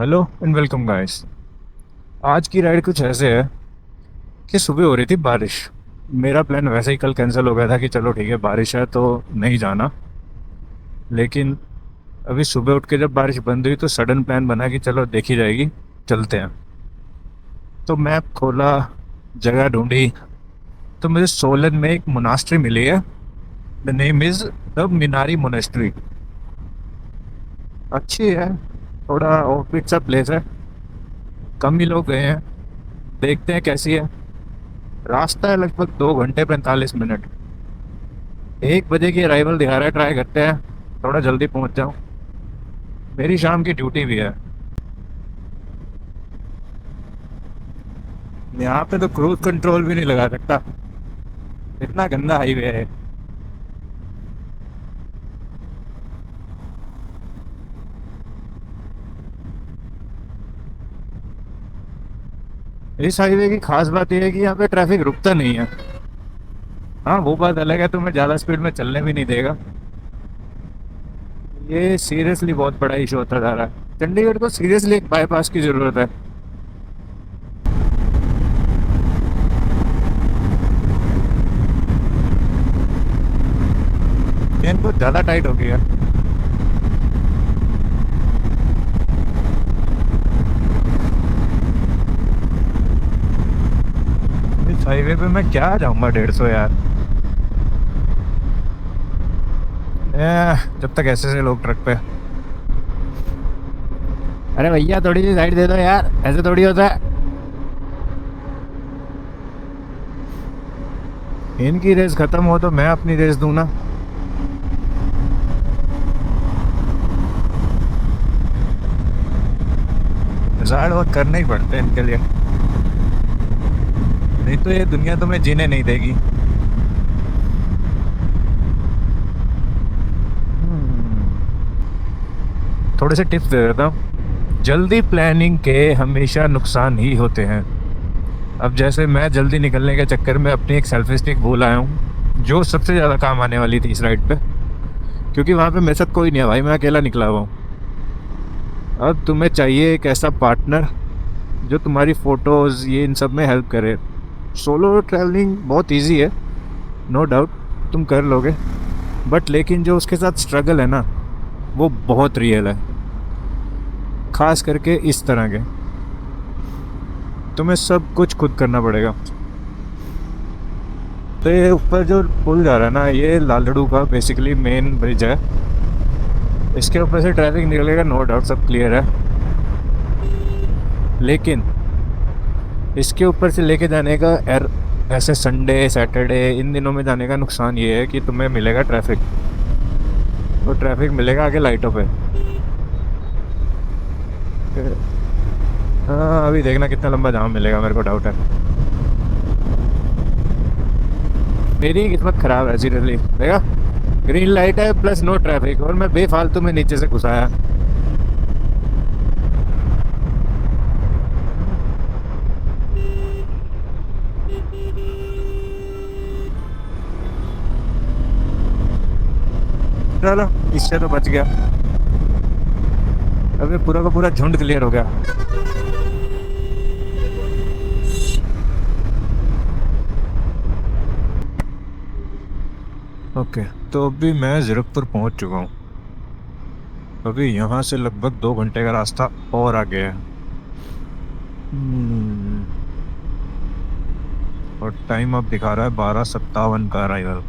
Hello and welcome guys. आज की ride कुछ ऐसे है कि सुबह हो रही थी बारिश। मेरा प्लान वैसे ही कल कैंसिल हो गया था कि चलो ठीक है बारिश है तो नहीं जाना। लेकिन अभी सुबह उठ के जब बारिश बंद हुई तो सडन प्लान बना कि चलो देखी जाएगी, चलते हैं। तो मैप खोला, जगह ढूंढी, तो मुझे सोलन में एक मोनास्ट्री मिली है। द नेम इज़ द मीनारी मोनेस्ट्री। अच्छी है, थोड़ा ऑफबीट सा प्लेस है, कम ही लोग गए हैं। देखते हैं कैसी है। रास्ता है लगभग 2 घंटे 45 मिनट। 1 बजे की अराइवल दिखा रहा है, ट्राई करते हैं थोड़ा जल्दी पहुंच जाऊं। मेरी शाम की ड्यूटी भी है। यहाँ पे तो क्रूज कंट्रोल भी नहीं लगा सकता, इतना गंदा हाईवे है। इस हाईवे की खास बात यह है कि यहाँ पे ट्रैफिक रुकता नहीं है। हाँ वो बात अलग है, तुम्हें ज़्यादा स्पीड में चलने भी नहीं देगा। ये सीरियसली बहुत बड़ा इशू होता जा रहा है। चंडीगढ़ को सीरियसली एक बाईपास की ज़रूरत है। ट्रेन बहुत ज़्यादा टाइट हो गया। इस हाईवे पे मैं क्या जाऊँगा 150 यार। जब तक ऐसे ऐसे लोग ट्रक पे। अरे भैया थोड़ी सी साइड दे दो यार, ऐसे थोड़ी होता है। इनकी रेस खत्म हो तो मैं अपनी रेस दूं ना। जाड़ वक्त करने ही पड़ते हैं इनके लिए, नहीं तो ये दुनिया तुम्हें जीने नहीं देगी। थोड़े से टिप्स दे देता हूँ। जल्दी प्लानिंग के हमेशा नुकसान ही होते हैं। अब जैसे मैं जल्दी निकलने के चक्कर में अपनी एक सेल्फी स्टिक भूल आया हूँ, जो सबसे ज़्यादा काम आने वाली थी इस राइड पे। क्योंकि वहाँ पे मेरे साथ कोई नहीं है भाई, मैं अकेला निकला हुआ हूँ। अब तुम्हें चाहिए एक ऐसा पार्टनर जो तुम्हारी फ़ोटोज़ ये इन सब में हेल्प करे। सोलो ट्रैवलिंग बहुत इजी है, नो डाउट तुम कर लोगे, बट लेकिन जो उसके साथ स्ट्रगल है ना, वो बहुत रियल है। खास करके इस तरह के, तुम्हें सब कुछ खुद करना पड़ेगा। तो ये ऊपर जो पुल जा रहा है ना, ये लालड़ू का बेसिकली मेन ब्रिज है। इसके ऊपर से ट्रैफिक निकलेगा, नो डाउट, सब क्लियर है। लेकिन इसके ऊपर से लेके जाने का ऐसे संडे सैटरडे इन दिनों में जाने का नुकसान ये है कि तुम्हें मिलेगा ट्रैफिक। तो ट्रैफिक मिलेगा आगे लाइटों पे। हाँ अभी देखना कितना लंबा जाम मिलेगा, मेरे को डाउट है। मेरी किस्मत ख़राब है सीरियसली। देखा, ग्रीन लाइट है प्लस नो ट्रैफिक, और मैं बेफालतू में नीचे से घुसाया। चलो इससे तो बच गया। अभी पूरा का पूरा झुंड क्लियर हो गया। ओके, तो अभी मैं ज़ीरकपुर पहुंच चुका हूँ। अभी यहाँ से लगभग 2 घंटे का रास्ता और आगे है। और टाइम अब दिखा रहा है 12:57 का अराइवल।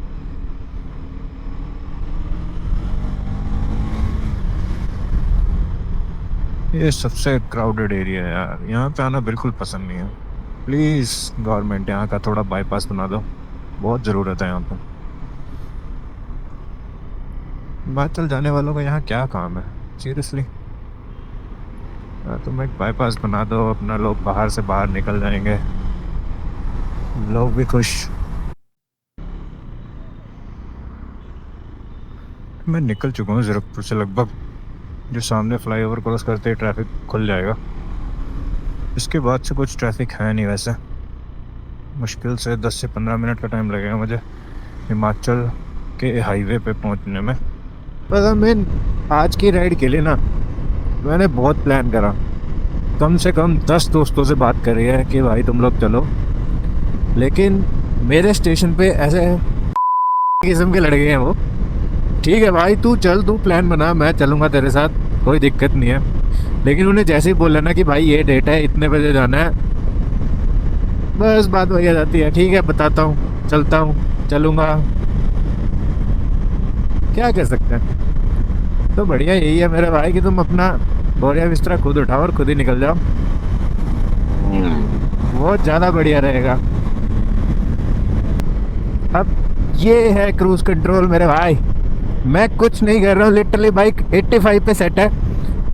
ये सबसे क्राउडेड एरिया है यार, यहाँ पे आना बिल्कुल पसंद नहीं है। प्लीज़ गवर्नमेंट यहाँ का थोड़ा बाईपास बना दो, बहुत ज़रूरत है यहाँ पे। हिमाचल जाने वालों का यहाँ क्या काम है सीरियसली। तुम एक बाईपास बना दो अपना, लोग बाहर से बाहर निकल जाएंगे, लोग भी खुश। मैं निकल चुका हूँ ज़ीरकपुर से लगभग। जो सामने फ्लाईओवर क्रॉस करते ही ट्रैफिक खुल जाएगा। इसके बाद से कुछ ट्रैफिक है नहीं वैसे। मुश्किल से 10 से 15 मिनट का टाइम लगेगा मुझे हिमाचल के हाईवे पे पहुंचने में। पर मैं आज की राइड के लिए ना, मैंने बहुत प्लान करा। कम से कम 10 दोस्तों से बात करी है कि भाई तुम लोग चलो, लेकिन मेरे स्टेशन पे ऐसे किस्म के लड़के हैं वो। ठीक है भाई, तू चल, तू प्लान बना, मैं चलूँगा तेरे साथ, कोई दिक्कत नहीं है। लेकिन उन्हें जैसे ही बोला ना कि भाई ये डेट है, इतने बजे जाना है, बस बात वही आ जाती है, ठीक है बताता हूँ, चलता हूँ, चलूँगा, क्या कर सकते हैं। तो बढ़िया यही है मेरे भाई कि तुम अपना बोरिया बिस्तरा खुद उठाओ और खुद ही निकल जाओ, बहुत ज़्यादा बढ़िया रहेगा। अब ये है क्रूज कंट्रोल मेरे भाई, मैं कुछ नहीं कर रहा हूँ, लिटरली बाइक 85 पे सेट है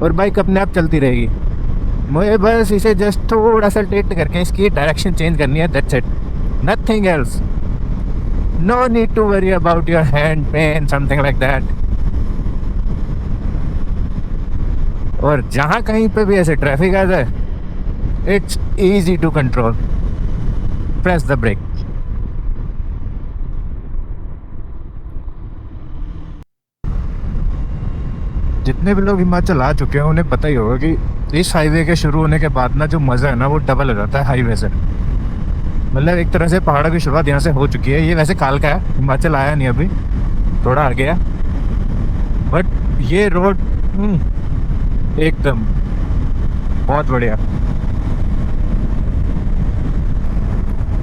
और बाइक अपने आप चलती रहेगी। मुझे बस इसे जस्ट थोड़ा सा टिल्ट करके इसकी डायरेक्शन चेंज करनी है, that's it, nothing else. No need to worry about your hand pain, something like that. और जहाँ कहीं पे भी ऐसे ट्रैफिक आ जाए, it's easy to control, press the brake. जितने भी लोग हिमाचल आ चुके हैं उन्हें पता ही होगा कि इस हाईवे के शुरू होने के बाद ना जो मज़ा है ना वो डबल हो जाता है हाईवे से। मतलब एक तरह से पहाड़ों की शुरुआत यहाँ से हो चुकी है। ये वैसे काल का है, हिमाचल आया नहीं अभी, थोड़ा आ गया, बट ये रोड एकदम बहुत बढ़िया।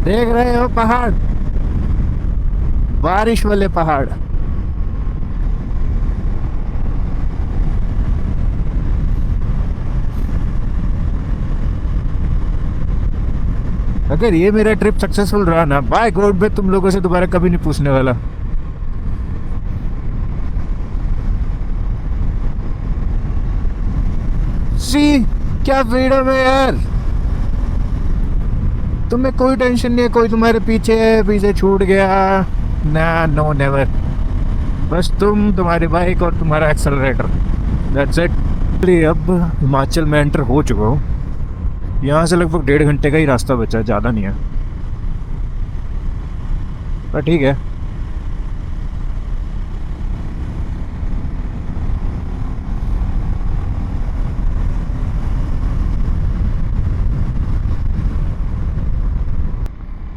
देख रहे हो पहाड़, बारिश वाले पहाड़। अगर ये मेरा ट्रिप सक्सेसफुल रहा ना, बाय गॉड मैं तुम लोगों से दोबारा कभी नहीं पूछने वाला। सी क्या फ्रीडम है यार, तुम्हें कोई टेंशन नहीं है, कोई तुम्हारे पीछे है, पीछे छूट गया ना, नो नेवर। बस तुम, तुम्हारी बाइक और तुम्हारा एक्सेलरेटर, दैट्स इट। अब हिमाचल में एंटर हो चुका हूँ, यहाँ से लगभग 1.5 घंटे का ही रास्ता बचा है, ज़्यादा नहीं है, पर ठीक है।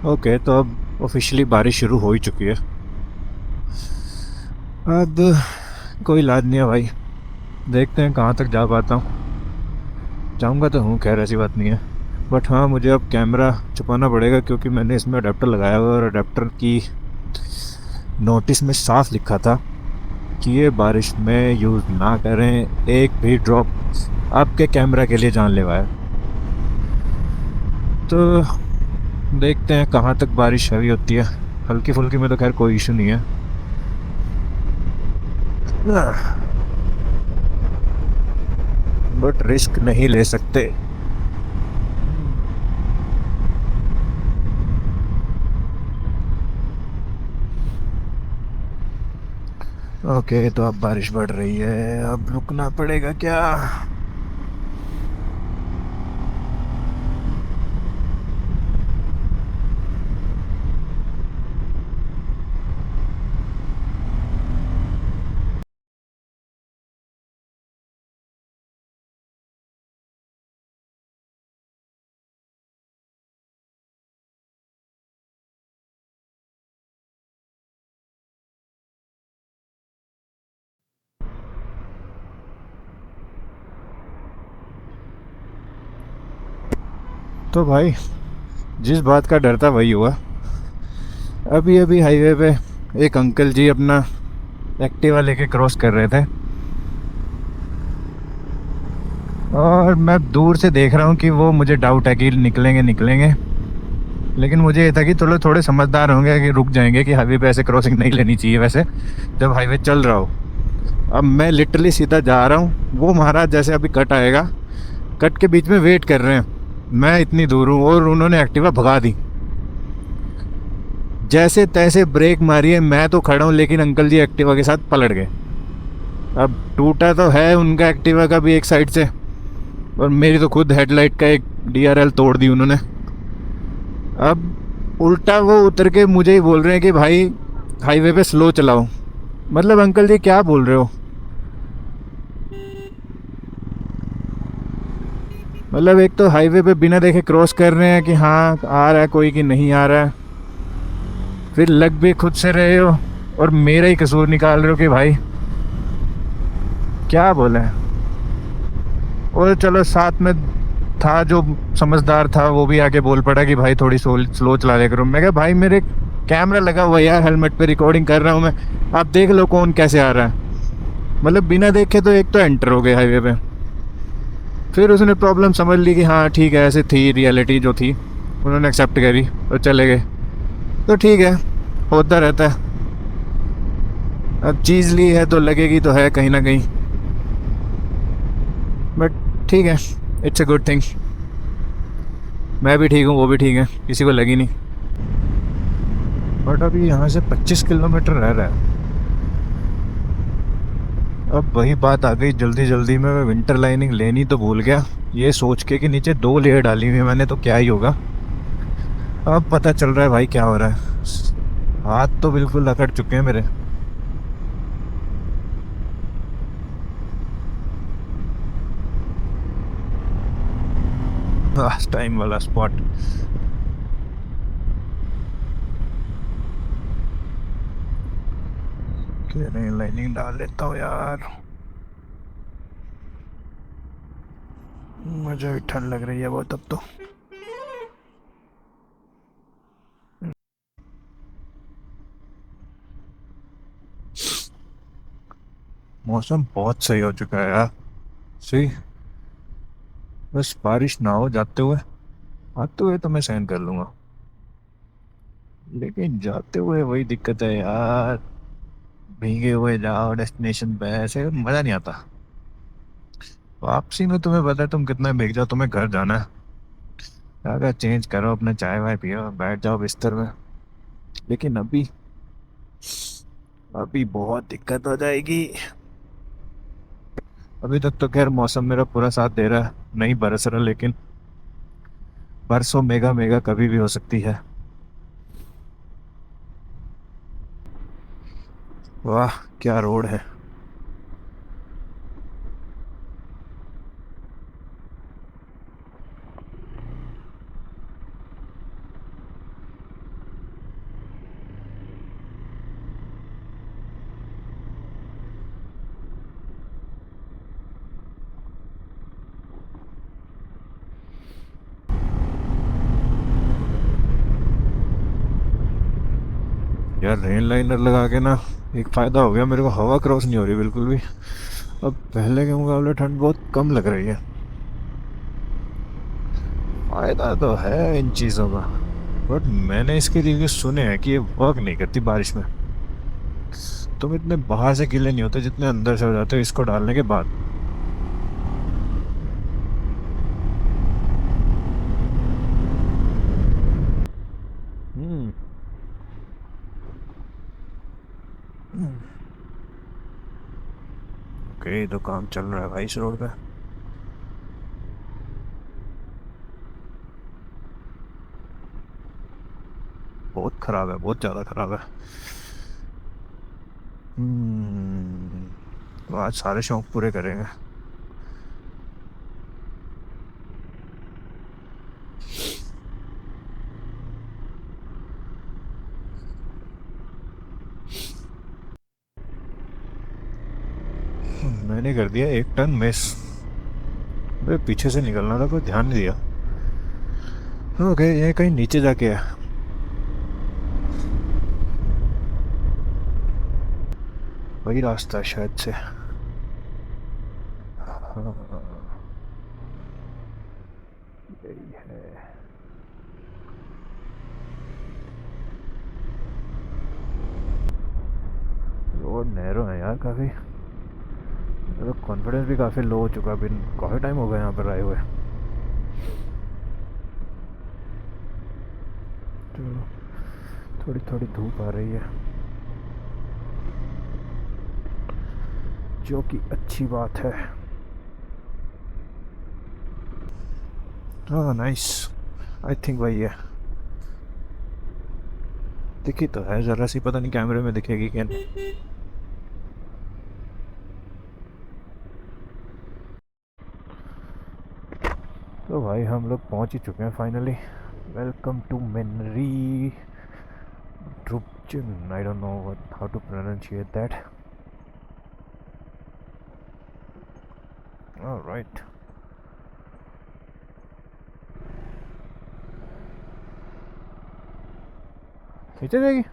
ओके, तो अब ऑफिशियली बारिश शुरू हो ही चुकी है। अब कोई इलाज नहीं है भाई, देखते हैं कहाँ तक जा पाता हूँ। जाऊँगा तो हूँ, खैर ऐसी बात नहीं है, बट हाँ मुझे अब कैमरा छुपाना पड़ेगा क्योंकि मैंने इसमें अडेप्टर लगाया हुआ है और अडेप्टर की नोटिस में साफ लिखा था कि ये बारिश में यूज़ ना करें, एक भी ड्रॉप आपके कैमरा के लिए जानलेवा है। तो देखते हैं कहाँ तक बारिश हैवी होती है, हल्की फुल्की में तो खैर कोई इशू नहीं है। बट रिस्क नहीं ले सकते। ओके, तो अब बारिश बढ़ रही है, अब रुकना पड़ेगा क्या? तो भाई जिस बात का डर था वही हुआ। अभी अभी हाईवे पे एक अंकल जी अपना एक्टिवा लेके क्रॉस कर रहे थे और मैं दूर से देख रहा हूँ कि वो, मुझे डाउट है कि निकलेंगे निकलेंगे, लेकिन मुझे ये था कि थोड़े थोड़े समझदार होंगे कि रुक जाएंगे, कि हाईवे पे ऐसे क्रॉसिंग नहीं लेनी चाहिए वैसे जब हाईवे चल रहा हो। अब मैं लिटरली सीधा जा रहा हूँ, वो महाराज जैसे अभी कट आएगा, कट के बीच में वेट कर रहे हैं, मैं इतनी दूर हूँ और उन्होंने एक्टिवा भगा दी, जैसे तैसे ब्रेक मारी है, मैं तो खड़ा हूँ लेकिन अंकल जी एक्टिवा के साथ पलट गए। अब टूटा तो है उनका एक्टिवा का भी एक साइड से, और मेरी तो खुद हेडलाइट का एक DRL तोड़ दी उन्होंने। अब उल्टा वो उतर के मुझे ही बोल रहे हैं कि भाई हाईवे पे स्लो चलाओ। मतलब अंकल जी क्या बोल रहे हो? मतलब एक तो हाईवे पे बिना देखे क्रॉस कर रहे हैं कि हाँ आ रहा है कोई कि नहीं आ रहा है, फिर लग भी खुद से रहे हो और मेरा ही कसूर निकाल रहे हो कि भाई क्या बोले। और चलो साथ में था जो समझदार था वो भी आके बोल पड़ा कि भाई थोड़ी स्लो चला लिया करो। मैं कहा भाई मेरे कैमरा लगा हुआ है यार, हेलमेट पे रिकॉर्डिंग कर रहा हूँ मैं, आप देख लो कौन कैसे आ रहा है। मतलब बिना देखे तो एक तो एंटर हो गए हाईवे पे। फिर उसने प्रॉब्लम समझ ली कि हाँ ठीक है ऐसे थी रियलिटी जो थी, उन्होंने एक्सेप्ट करी और चले गए। तो ठीक है, होता रहता है। अब चीज़ ली है तो लगेगी तो है कहीं ना कहीं, बट ठीक है, इट्स अ गुड थिंग। मैं भी ठीक हूँ, वो भी ठीक है, किसी को लगी नहीं। बट अभी यहाँ से 25 किलोमीटर रह रहा है। अब वही बात आ गई, जल्दी जल्दी में मैं विंटर लाइनिंग लेनी तो भूल गया, ये सोच के कि नीचे 2 लेयर डाली हुई है मैंने तो क्या ही होगा। अब पता चल रहा है भाई क्या हो रहा है, हाथ तो बिल्कुल अकड़ चुके हैं मेरे। लास्ट टाइम वाला स्पॉट। कह रहे लाइनिंग डाल लेता हूँ यार, मुझे भी ठंड लग रही है बहुत अब तो। मौसम बहुत सही हो चुका है यार। सही, बस बारिश ना हो जाते हुए, आते हुए तो मैं सहन कर लूंगा, लेकिन जाते हुए वही दिक्कत है यार, भीगे हुए जाओ डेस्टिनेशन पे ऐसे मजा नहीं आता। वापसी में तुम्हें पता है तुम कितना भीग जाओ, तुम्हें घर जाना है, अगर चेंज करो अपना चाय वाय पियो बैठ जाओ बिस्तर में। लेकिन अभी, अभी बहुत दिक्कत हो जाएगी। अभी तक तो खैर मौसम मेरा पूरा साथ दे रहा है, नहीं बरस रहा, लेकिन परसों मेगा मेगा कभी भी हो सकती है। वाह क्या रोड है। यार रेन लाइनर लगा के ना एक फ़ायदा हो गया मेरे को, हवा क्रॉस नहीं हो रही बिल्कुल भी। अब पहले के मुकाबले ठंड बहुत कम लग रही है। फ़ायदा तो है इन चीज़ों का, बट मैंने इसके रिव्यू सुने हैं कि ये वर्क नहीं करती बारिश में। तुम इतने बाहर से गीले नहीं होते जितने अंदर से हो जाते हो इसको डालने के बाद। हम्म। ओके तो काम चल रहा है भाई इस रोड पे। बहुत ख़राब है, बहुत ज़्यादा ख़राब है। तो आज सारे शौक पूरे करेंगे। मैंने कर दिया 1 टन मिस, अरे पीछे से निकलना था कोई ध्यान नहीं दिया। ओके ये कहीं नीचे जाके है, वही रास्ता है शायद से। हाँ, यही है। रोड नैरो है यार काफ़ी, तो कॉन्फिडेंस भी काफ़ी लो हो चुका है, अभी काफ़ी टाइम हो गया यहाँ पर आए हुए। चलो थोड़ी थोड़ी धूप आ रही है जो कि अच्छी बात है। हाँ नाइस, आई थिंक वही है। दिखी तो है ज़रा सी, पता नहीं कैमरे में दिखेगी क्या नहीं। तो भाई हम लोग पहुंच ही चुके हैं finally. Welcome to Menri Drupchen. I don't know how to pronunciate that. All right. नीचे जाएगी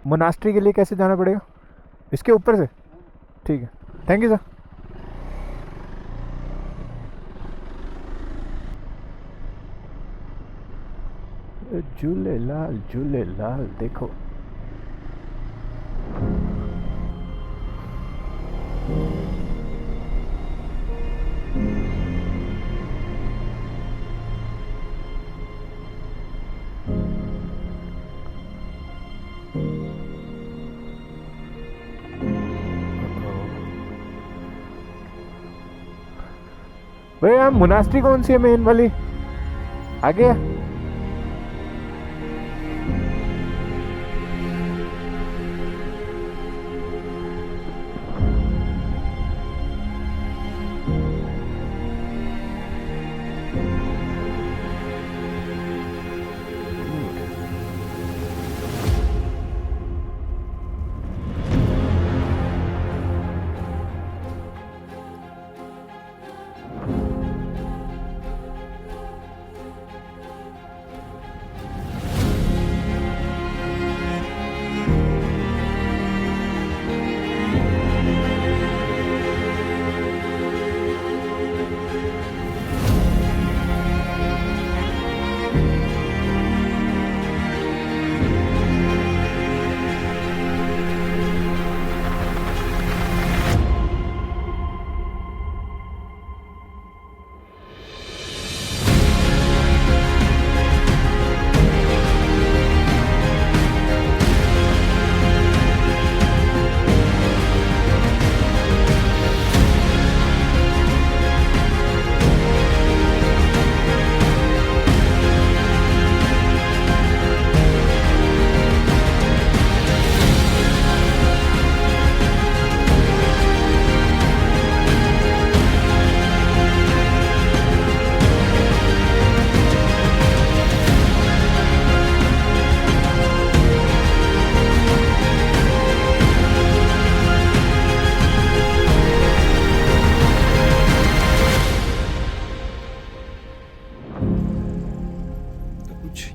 मोनास्ट्री के लिए कैसे जाना पड़ेगा? इसके ऊपर से? ठीक है, thank you sir. Jhulelal Jhulelal देखो। भैया मोनास्ट्री कौन सी है मेन वाली? आगे है?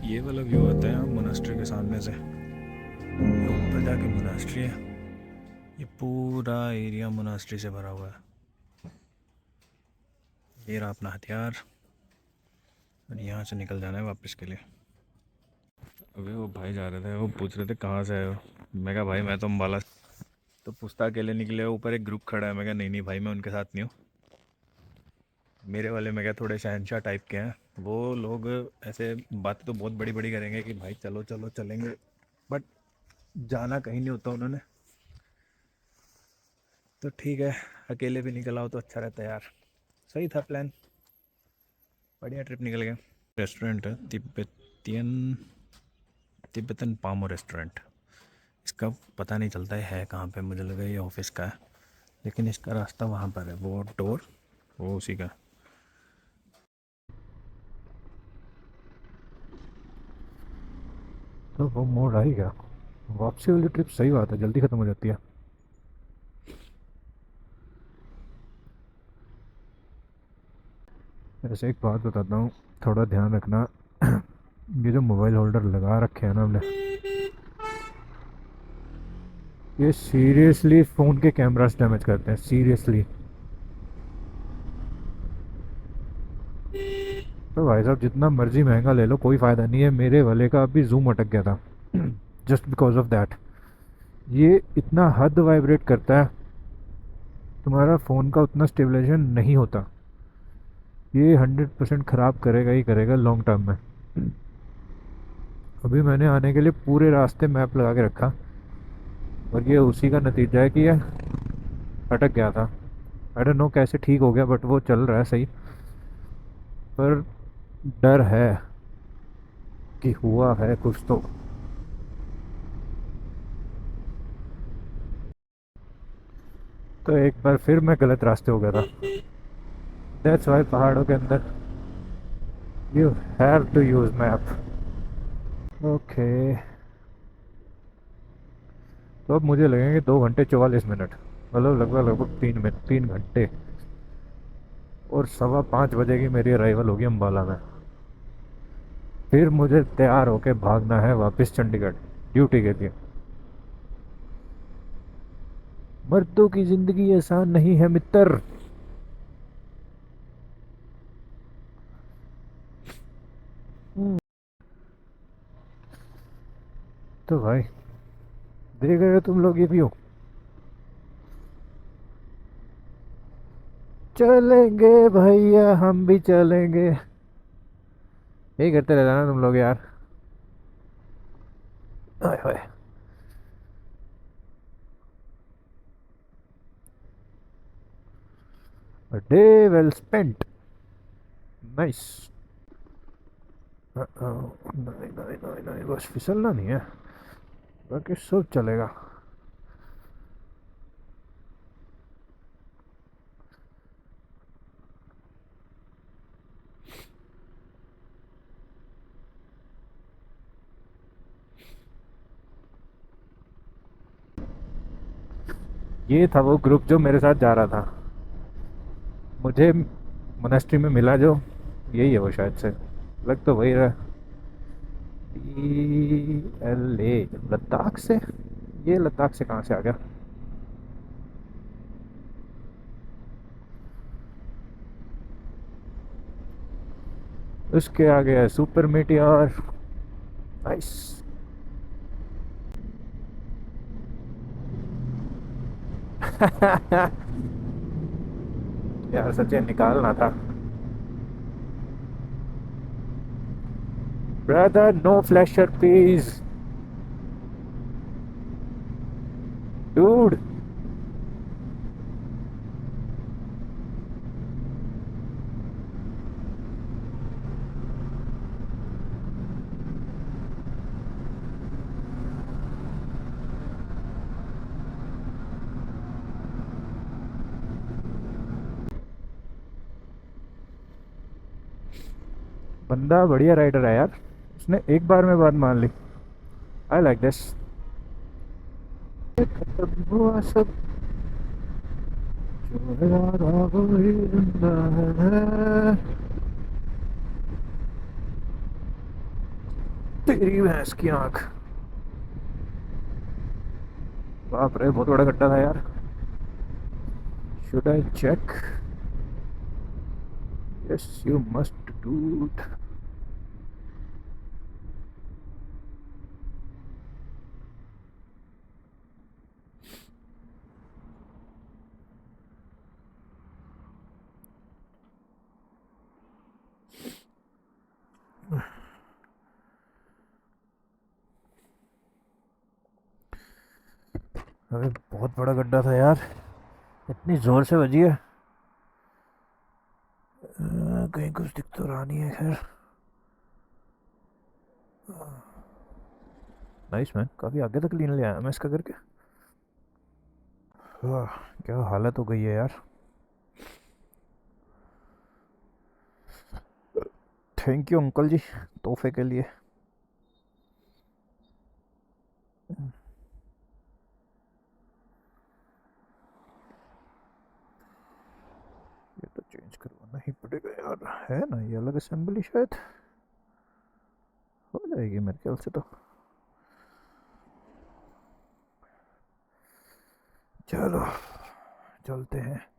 ये वाला व्यू आता है मोनास्ट्री के सामने से। ऊपर जाके मोनास्ट्री है, ये पूरा एरिया मोनास्ट्री से भरा हुआ है। ये रहा अपना हथियार और यहाँ से निकल जाना है वापस के लिए। अभी वो भाई जा रहे थे, वो पूछ रहे थे कहाँ से आए हो। मैं कहा भाई मैं तो अम्बाला। तो पूछता अकेले निकले हो? ऊपर एक ग्रुप खड़ा है। मैं कहा नहीं भाई मैं उनके साथ नहीं हूँ। मेरे वाले मैं क्या थोड़े शहनशाह टाइप के हैं। वो लोग ऐसे बातें तो बहुत बड़ी बड़ी करेंगे कि भाई चलो चलो चलेंगे, बट जाना कहीं नहीं होता उन्होंने। तो ठीक है, अकेले भी निकल आओ तो अच्छा रहता है यार। सही था प्लान, बढ़िया ट्रिप निकल गया। रेस्टोरेंट है तिब्बतन पामो रेस्टोरेंट। इसका पता नहीं चलता है कहाँ पे। मुझे लगा ये ऑफिस का है, लेकिन इसका रास्ता वहाँ पर है। वो डोर वो उसी का। तो वो मोड़ आ ही गया। वापसी वाली ट्रिप सही बात है, जल्दी ख़त्म हो जाती है। ऐसे एक बात बताता हूँ, थोड़ा ध्यान रखना। ये जो मोबाइल होल्डर लगा रखे हैं ना हमने, ये सीरियसली फ़ोन के कैमरास डैमेज करते हैं, सीरियसली। तो भाई साहब जितना मर्जी महंगा ले लो कोई फ़ायदा नहीं है। मेरे वाले का अभी जूम अटक गया था जस्ट बिकॉज ऑफ दैट। ये इतना हद वाइब्रेट करता है, तुम्हारा फ़ोन का उतना स्टेबलाइजेशन नहीं होता। ये 100% ख़राब करेगा ही करेगा लॉन्ग टर्म में। अभी मैंने आने के लिए पूरे रास्ते मैप लगा के रखा, और ये उसी का नतीजा है कि ये अटक गया था। आई डोंट नो कैसे ठीक हो गया, बट वो चल रहा है सही। पर डर है कि हुआ है कुछ तो। तो एक बार फिर मैं गलत रास्ते हो गया था। दैट्स वाई पहाड़ों के अंदर you have to use map. Okay, तो अब मुझे लगेंगे 2 घंटे 44 मिनट, मतलब लगभग लगभग 3 मिनट, 3 घंटे। और 5:15 बजे की मेरी अराइवल होगी अम्बाला में। फिर मुझे तैयार होके भागना है वापस चंडीगढ़ ड्यूटी के लिए। मर्दों की जिंदगी आसान नहीं है मित्र। तो भाई देख रहे हो तुम लोग ये भी हो। चलेंगे भैया हम भी चलेंगे। यही करते रहना ना तुम लोग यार। Hi hi. Day well spent. Nice. नहीं नहीं नहीं नहीं, बस फिसलना नहीं है, बाकी सब चलेगा। ये था वो ग्रुप जो मेरे साथ जा रहा था। मुझे मोनेस्ट्री में मिला जो, यही है वो शायद से। लग तो वही रहा। LA लद्दाख से। ये लद्दाख से कहाँ से आ गया? उसके आगे है सुपर मीटियोर। नाइस। यार सचिन निकालना था। Brother no flasher please. Dude. बंदा बढ़िया राइडर है यार, उसने एक बार में बात मान ली। I like this. खत्म हुआ सब जो याद आ वही जिंदा है। तेरी भैंस की आंख। बाप रे बहुत बड़ा गड्ढा था यार। Should I check? Yes you must do it. अरे बहुत बड़ा गड्ढा था यार, इतनी जोर से बजी है। कहीं कुछ दिख तो रहा नहीं है खैर। नाइस मैन, काफी आगे तक लीन ले आया मैं इसका करके। क्या हालत हो गई है यार। थैंक यू अंकल जी तोहफे के लिए। ये तो चेंज करवाना ही पड़ेगा यार, है ना ये अलग असेंबली शायद हो जाएगी मेरे ख्याल से तो। चलो चलते हैं।